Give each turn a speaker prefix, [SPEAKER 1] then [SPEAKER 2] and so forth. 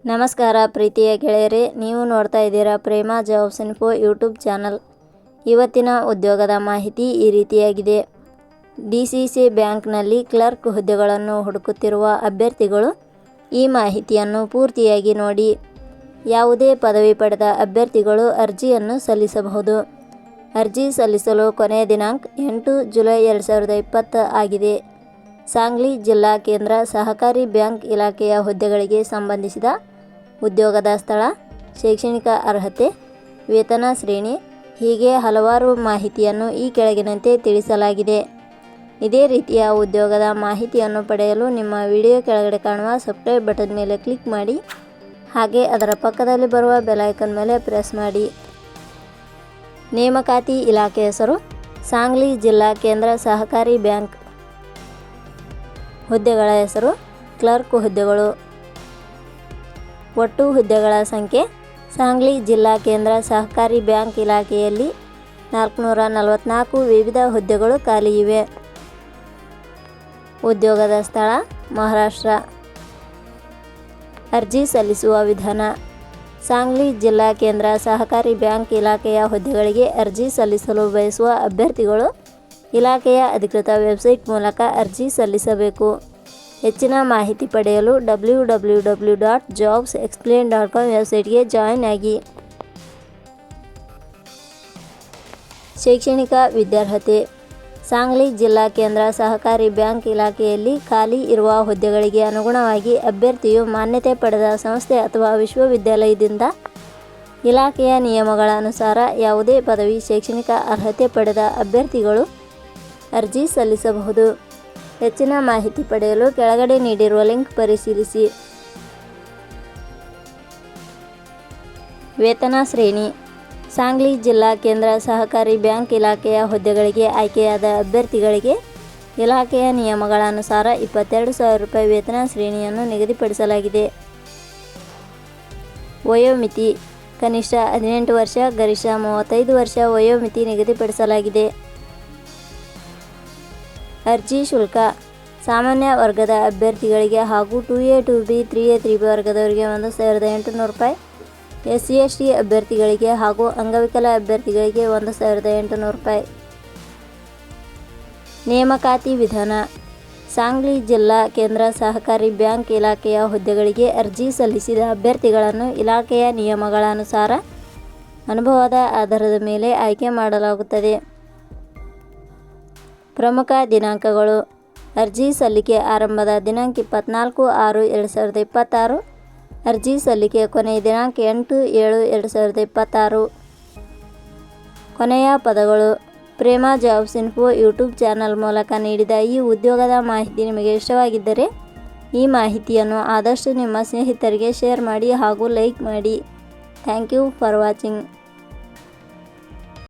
[SPEAKER 1] ನಮಸ್ಕಾರ ಪ್ರೀತಿಯ ಗೆಳೆಯರೇ, ನೀವು ನೋಡ್ತಾ ಇದ್ದೀರಾ ಪ್ರೇಮ ಜಾಬ್ಸ್ ಇನ್ಫೋ ಯೂಟ್ಯೂಬ್ ಚಾನಲ್. ಇವತ್ತಿನ ಉದ್ಯೋಗದ ಮಾಹಿತಿ ಈ ರೀತಿಯಾಗಿದೆ. DCC ಬ್ಯಾಂಕ್ನಲ್ಲಿ ಕ್ಲರ್ಕ್ ಹುದ್ದೆಗಳನ್ನು ಹುಡುಕುತ್ತಿರುವ ಅಭ್ಯರ್ಥಿಗಳು ಈ ಮಾಹಿತಿಯನ್ನು ಪೂರ್ತಿಯಾಗಿ ನೋಡಿ. ಯಾವುದೇ ಪದವಿ ಪಡೆದ ಅಭ್ಯರ್ಥಿಗಳು ಅರ್ಜಿಯನ್ನು ಸಲ್ಲಿಸಬಹುದು. ಅರ್ಜಿ ಸಲ್ಲಿಸಲು ಕೊನೆಯ ದಿನಾಂಕ 8 ಜುಲೈ 2020 ಆಗಿದೆ. ಸಾಂಗ್ಲಿ ಜಿಲ್ಲಾ ಕೇಂದ್ರ ಸಹಕಾರಿ ಬ್ಯಾಂಕ್ ಇಲಾಖೆಯ ಹುದ್ದೆಗಳಿಗೆ ಸಂಬಂಧಿಸಿದ ಉದ್ಯೋಗದ ಸ್ಥಳ, ಶೈಕ್ಷಣಿಕ ಅರ್ಹತೆ, ವೇತನ ಶ್ರೇಣಿ ಹೀಗೆ ಹಲವಾರು ಮಾಹಿತಿಯನ್ನು ಈ ಕೆಳಗಿನಂತೆ ತಿಳಿಸಲಾಗಿದೆ. ಇದೇ ರೀತಿಯ ಉದ್ಯೋಗದ ಮಾಹಿತಿಯನ್ನು ಪಡೆಯಲು ನಿಮ್ಮ ವಿಡಿಯೋ ಕೆಳಗಡೆ ಕಾಣುವ ಸಬ್ಸ್ಕ್ರೈಬ್ ಬಟನ್ ಮೇಲೆ ಕ್ಲಿಕ್ ಮಾಡಿ, ಹಾಗೆ ಅದರ ಪಕ್ಕದಲ್ಲಿ ಬರುವ ಬೆಲ್ ಐಕಾನ್ ಮೇಲೆ ಪ್ರೆಸ್ ಮಾಡಿ. ನೇಮಕಾತಿ ಇಲಾಖೆ ಹೆಸರು ಸಾಂಗ್ಲಿ ಜಿಲ್ಲಾ ಕೇಂದ್ರ ಸಹಕಾರಿ ಬ್ಯಾಂಕ್. ಹುದ್ದೆಗಳ ಹೆಸರು ಕ್ಲರ್ಕ್ ಹುದ್ದೆಗಳು. ಒಟ್ಟು ಹುದ್ದೆಗಳ ಸಂಖ್ಯೆ ಸಾಂಗ್ಲಿ ಜಿಲ್ಲಾ ಕೇಂದ್ರ ಸಹಕಾರಿ ಬ್ಯಾಂಕ್ ಇಲಾಖೆಯಲ್ಲಿ 444 ವಿವಿಧ ಹುದ್ದೆಗಳು ಖಾಲಿ ಇವೆ. ಉದ್ಯೋಗದ ಸ್ಥಳ ಮಹಾರಾಷ್ಟ್ರ. ಅರ್ಜಿ ಸಲ್ಲಿಸುವ ವಿಧಾನ: ಸಾಂಗ್ಲಿ ಜಿಲ್ಲಾ ಕೇಂದ್ರ ಸಹಕಾರಿ ಬ್ಯಾಂಕ್ ಇಲಾಖೆಯ ಹುದ್ದೆಗಳಿಗೆ ಅರ್ಜಿ ಸಲ್ಲಿಸಲು ಬಯಸುವ ಅಭ್ಯರ್ಥಿಗಳು ಇಲಾಖೆಯ ಅಧಿಕೃತ ವೆಬ್ಸೈಟ್ ಮೂಲಕ ಅರ್ಜಿ ಸಲ್ಲಿಸಬೇಕು. ಹೆಚ್ಚಿನ ಮಾಹಿತಿ ಪಡೆಯಲು www.jobsexplain.com ವೆಬ್ಸೈಟ್ಗೆ ಜಾಯಿನ್ ಆಗಿ. ಶೈಕ್ಷಣಿಕ ವಿದ್ಯಾರ್ಹತೆ: ಸಾಂಗ್ಲಿ ಜಿಲ್ಲಾ ಕೇಂದ್ರ ಸಹಕಾರಿ ಬ್ಯಾಂಕ್ ಇಲಾಖೆಯಲ್ಲಿ ಖಾಲಿ ಇರುವ ಹುದ್ದೆಗಳಿಗೆ ಅನುಗುಣವಾಗಿ ಅಭ್ಯರ್ಥಿಯು ಮಾನ್ಯತೆ ಪಡೆದ ಸಂಸ್ಥೆ ಅಥವಾ ವಿಶ್ವವಿದ್ಯಾಲಯದಿಂದ ಇಲಾಖೆಯ ನಿಯಮಗಳ ಅನುಸಾರ ಯಾವುದೇ ಪದವಿ ಶೈಕ್ಷಣಿಕ ಅರ್ಹತೆ ಪಡೆದ ಅಭ್ಯರ್ಥಿಗಳು ಅರ್ಜಿ ಸಲ್ಲಿಸಬಹುದು. ಹೆಚ್ಚಿನ ಮಾಹಿತಿ ಪಡೆಯಲು ಕೆಳಗಡೆ ನೀಡಿರುವ ಲಿಂಕ್ ಪರಿಶೀಲಿಸಿ. ವೇತನ ಶ್ರೇಣಿ: ಸಾಂಗ್ಲಿ ಜಿಲ್ಲಾ ಕೇಂದ್ರ ಸಹಕಾರಿ ಬ್ಯಾಂಕ್ ಇಲಾಖೆಯ ಹುದ್ದೆಗಳಿಗೆ ಆಯ್ಕೆಯಾದ ಅಭ್ಯರ್ಥಿಗಳಿಗೆ ಇಲಾಖೆಯ ನಿಯಮಗಳ ಅನುಸಾರ 22,000 ರೂಪಾಯಿ ವೇತನ ಶ್ರೇಣಿಯನ್ನು ನಿಗದಿಪಡಿಸಲಾಗಿದೆ. ವಯೋಮಿತಿ: ಕನಿಷ್ಠ 18 ವರ್ಷ, ಗರಿಷ್ಠ 35 ವರ್ಷ ವಯೋಮಿತಿ ನಿಗದಿಪಡಿಸಲಾಗಿದೆ. ಅರ್ಜಿ ಶುಲ್ಕ: ಸಾಮಾನ್ಯ ವರ್ಗದ ಅಭ್ಯರ್ಥಿಗಳಿಗೆ ಹಾಗೂ 2A 2B 3A 3B ವರ್ಗದವರಿಗೆ 1,800 ರೂಪಾಯಿ, SC/ST ಅಭ್ಯರ್ಥಿಗಳಿಗೆ ಹಾಗೂ ಅಂಗವಿಕಲ ಅಭ್ಯರ್ಥಿಗಳಿಗೆ 1,800 ರೂಪಾಯಿ. ನೇಮಕಾತಿ ವಿಧಾನ: ಸಾಂಗ್ಲಿ ಜಿಲ್ಲಾ ಕೇಂದ್ರ ಸಹಕಾರಿ ಬ್ಯಾಂಕ್ ಇಲಾಖೆಯ ಹುದ್ದೆಗಳಿಗೆ ಅರ್ಜಿ ಸಲ್ಲಿಸಿದ ಅಭ್ಯರ್ಥಿಗಳನ್ನು ಇಲಾಖೆಯ ನಿಯಮಗಳ ಅನುಸಾರ ಅನುಭವದ ಆಧಾರದ ಮೇಲೆ ಆಯ್ಕೆ ಮಾಡಲಾಗುತ್ತದೆ. ಪ್ರಮುಖ ದಿನಾಂಕಗಳು: ಅರ್ಜಿ ಸಲ್ಲಿಕೆ ಆರಂಭದ ದಿನಾಂಕ 24/6/2026. ಅರ್ಜಿ ಸಲ್ಲಿಕೆ ಕೊನೆಯ ದಿನಾಂಕ 8/7/2026. ಕೊನೆಯ ಪದಗಳು: ಪ್ರೇಮ ಜಾಬ್ಸ್ ಇನ್ಫೋ ಯೂಟ್ಯೂಬ್ ಚಾನಲ್ ಮೂಲಕ ನೀಡಿದ ಈ ಉದ್ಯೋಗದ ಮಾಹಿತಿ ನಿಮಗೆ ಇಷ್ಟವಾಗಿದ್ದರೆ ಈ ಮಾಹಿತಿಯನ್ನು ಆದಷ್ಟು ನಿಮ್ಮ ಸ್ನೇಹಿತರಿಗೆ ಶೇರ್ ಮಾಡಿ ಹಾಗೂ ಲೈಕ್ ಮಾಡಿ. Thank you for watching.